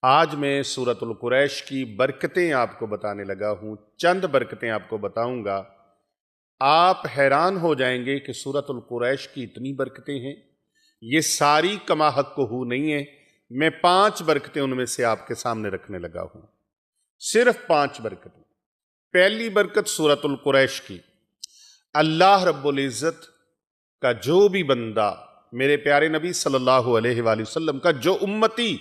आज मैं सूरतुल कुरैश की बरकतें आपको बताने लगा हूं। चंद बरकतें आपको बताऊंगा। आप हैरान हो जाएंगे कि सूरतुल कुरैश की इतनी बरकतें हैं। ये सारी कमा हक़ हू नहीं है। मैं 5 बरकतें उनमें से आपके सामने रखने लगा हूं, सिर्फ 5 बरकतें। पहली बरकत सूरतुल कुरैश की, अल्लाह रब्बुल इज़्ज़त का जो भी बंदा, मेरे प्यारे नबी सल्लल्लाहु अलैहि वसल्लम का जो उम्मती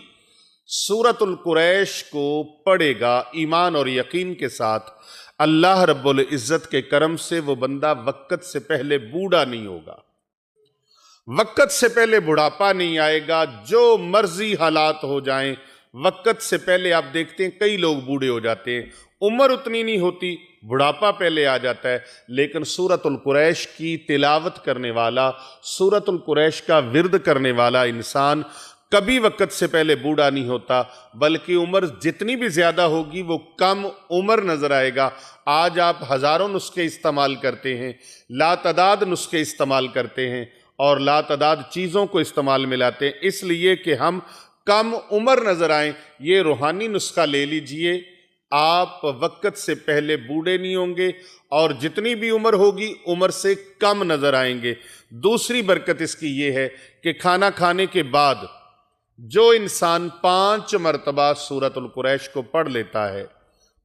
सूरतुल कुरैश को पढ़ेगा ईमान और यकीन के साथ, अल्लाह रब्बुल इज़्ज़त के करम से वो बंदा वक़्त से पहले बूढ़ा नहीं होगा, वक़्त से पहले बुढ़ापा नहीं आएगा। जो मर्जी हालात हो जाएं, वक़्त से पहले आप देखते हैं कई लोग बूढ़े हो जाते हैं, उम्र उतनी नहीं होती, बुढ़ापा पहले आ जाता है। लेकिन सूरतुल कुरैश की तिलावत करने वाला, सूरतुल कुरैश का विर्द करने वाला इंसान कभी वक़्त से पहले बूढ़ा नहीं होता, बल्कि उम्र जितनी भी ज़्यादा होगी वो कम उम्र नज़र आएगा। आज आप हज़ारों नुस्खे इस्तेमाल करते हैं, लातदाद नुस्खे इस्तेमाल करते हैं और लातदाद चीज़ों को इस्तेमाल में लाते हैं, इसलिए कि हम कम उम्र नज़र आएँ। ये रूहानी नुस्खा ले लीजिए, आप वक़्त से पहले बूढ़े नहीं होंगे और जितनी भी उम्र होगी उम्र से कम नज़र आएंगे। दूसरी बरकत इसकी ये है कि खाना खाने के बाद जो इंसान 5 मरतबा सूरतुल कुरैश को पढ़ लेता है,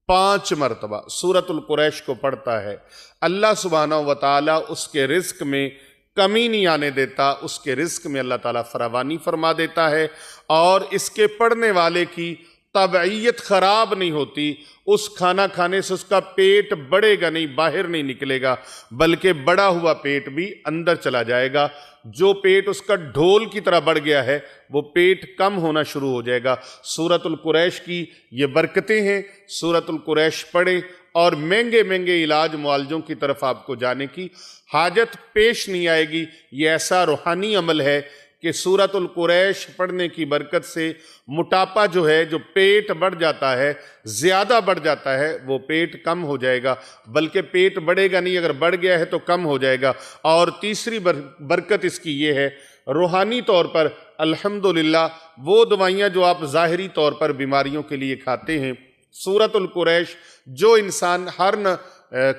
5 मरतबा सूरतुल कुरैश को पढ़ता है, अल्लाह सुब्हानहू व तआला उसके रिज़्क़ में कमी नहीं आने देता, उसके रिज़्क़ में अल्लाह ताला फरावानी फरमा देता है और इसके पढ़ने वाले की तबीयत ख़राब नहीं होती। उस खाना खाने से उसका पेट बढ़ेगा नहीं, बाहर नहीं निकलेगा, बल्कि बढ़ा हुआ पेट भी अंदर चला जाएगा। जो पेट उसका ढोल की तरह बढ़ गया है वो पेट कम होना शुरू हो जाएगा। सूरतुल कुरैश की ये बरकतें हैं। सूरतुल कुरैश पढ़ें और महंगे महंगे इलाज मुआलजों की तरफ आपको जाने की हाजत पेश नहीं आएगी। ये ऐसा रूहानी अमल है कि सूरतुल कुरैश पढ़ने की बरकत से मोटापा जो है, जो पेट बढ़ जाता है, ज़्यादा बढ़ जाता है, वो पेट कम हो जाएगा, बल्कि पेट बढ़ेगा नहीं, अगर बढ़ गया है तो कम हो जाएगा। और तीसरी बरकत इसकी ये है, रूहानी तौर पर अल्हम्दुलिल्लाह वो दवाइयाँ जो आप ज़ाहिरी तौर पर बीमारियों के लिए खाते हैं, सूरतुल कुरैश जो इंसान हर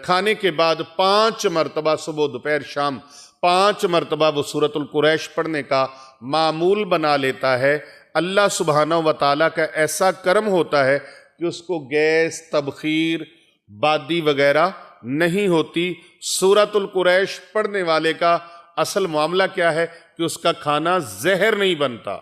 खाने के बाद 5 मरतबा सुबह दोपहर शाम 5 मरतबा वो सूरतुल कुरैश पढ़ने का मामूल बना लेता है, अल्लाह सुब्हानहू व तआला का ऐसा करम होता है कि उसको गैस, तबखीर, बादी वगैरह नहीं होती। सूरतुल कुरैश पढ़ने वाले का असल मामला क्या है कि उसका खाना जहर नहीं बनता।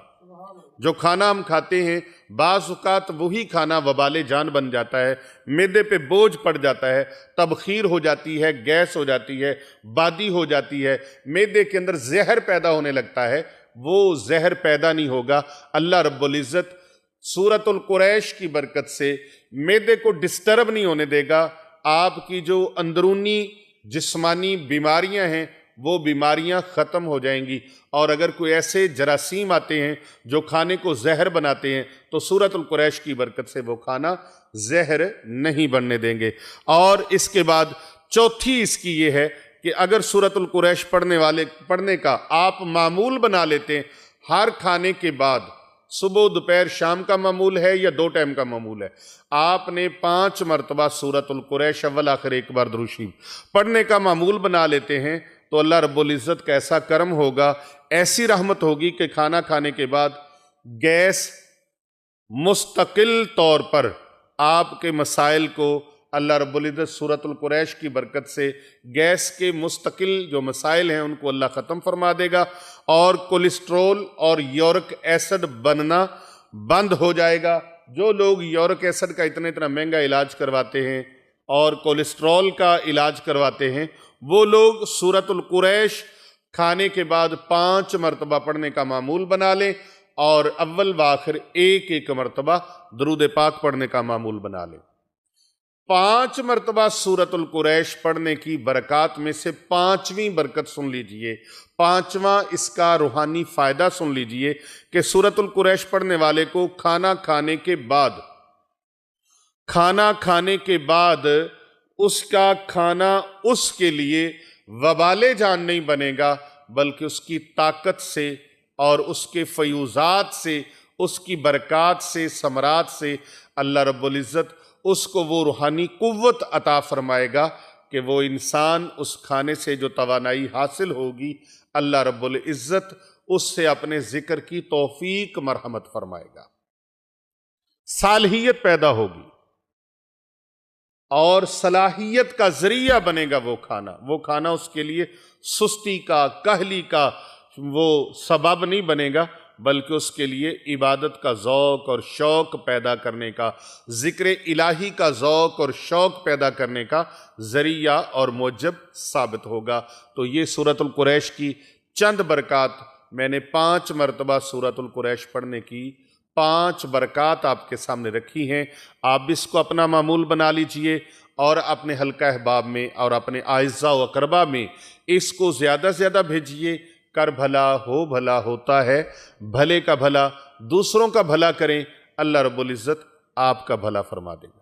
जो खाना हम खाते हैं बाज़ औक़ात वही खाना वबाले जान बन जाता है, मैदे पे बोझ पड़ जाता है, तबखीर हो जाती है, गैस हो जाती है, बादी हो जाती है, मैदे के अंदर जहर पैदा होने लगता है। वो जहर पैदा नहीं होगा। अल्लाह रब्बुल इज़्ज़त सूरतुल कुरैश की बरकत से मैदे को डिस्टर्ब नहीं होने देगा। आपकी जो अंदरूनी जिस्मानी बीमारियां हैं वो बीमारियां ख़त्म हो जाएंगी। और अगर कोई ऐसे जरासीम आते हैं जो खाने को जहर बनाते हैं तो सूरतुल कुरैश की बरकत से वो खाना जहर नहीं बनने देंगे। और इसके बाद चौथी इसकी ये है कि अगर सूरतुल कुरैश पढ़ने का आप मामूल बना लेते हैं, हर खाने के बाद, सुबह दोपहर शाम का मामूल है या 2 टाइम का मामूल है, आपने 5 मरतबा सूरतुल कुरैश अव्वल आखिर एक बार दुरूद शरीफ पढ़ने का मामूल बना लेते हैं तो अल्लाह रब्बुल इज़्ज़त का ऐसा करम होगा, ऐसी रहमत होगी कि खाना खाने के बाद गैस मुस्तकिल तौर पर आपके मसाइल को अल्लाह रब्बुल इज़्ज़त सूरतुल कुरैश की बरकत से गैस के मुस्तकिल जो मसाइल हैं उनको अल्लाह ख़त्म फरमा देगा और कोलेस्ट्रोल और यूरिक एसिड बनना बंद हो जाएगा। जो लोग यूरिक एसिड का इतना महंगा इलाज करवाते हैं और कोलेस्ट्रॉल का इलाज करवाते हैं, वो लोग सूरतुल कुरैश खाने के बाद 5 मरतबा पढ़ने का मामूल बना लें और अव्वल व आखिर एक मरतबा दरूद पाक पढ़ने का मामूल बना लें। 5 मरतबा सूरतुल कुरैश पढ़ने की बरक़ात में से 5वीं बरकत सुन लीजिए, 5वां इसका रूहानी फ़ायदा सुन लीजिए कि सूरतुल कुरैश पढ़ने वाले को खाना खाने के बाद उसका खाना उसके लिए वबाले जान नहीं बनेगा, बल्कि उसकी ताकत से और उसके फयूज़ात से उसकी बरक़ात से, समरात से अल्लाह रब्बुल इज़्ज़त उसको वो रूहानी कुव्वत अता फरमाएगा कि वो इंसान उस खाने से जो तवानाई हासिल होगी, अल्लाह रब्बुल इज़्ज़त उससे अपने ज़िक्र की तौफीक मरहमत फरमाएगा, सालहियत पैदा होगी और सलाहियत का जरिया बनेगा वो खाना उसके लिए सुस्ती का, कहली का वो सबब नहीं बनेगा, बल्कि उसके लिए इबादत का ज़ौक़ और शौक़ पैदा करने का, ज़िक्र इलाही का ज़ौक़ और शौक़ पैदा करने का ज़रिया और मूजब साबित होगा। तो ये सूरतुल कुरैश की चंद बरक़ात, मैंने 5 मरतबा सूरतुल कुरैश पढ़ने की 5 बरक़ात आपके सामने रखी हैं। आप इसको अपना मामूल बना लीजिए और अपने हल्का अहबाब में और अपने आइज़ा व अक़रबा में इसको ज़्यादा से ज़्यादा भेजिए। कर भला हो भला होता है, भले का भला दूसरों का भला करें, अल्लाह रब्बुल इज़्ज़त आपका भला फरमा देगा।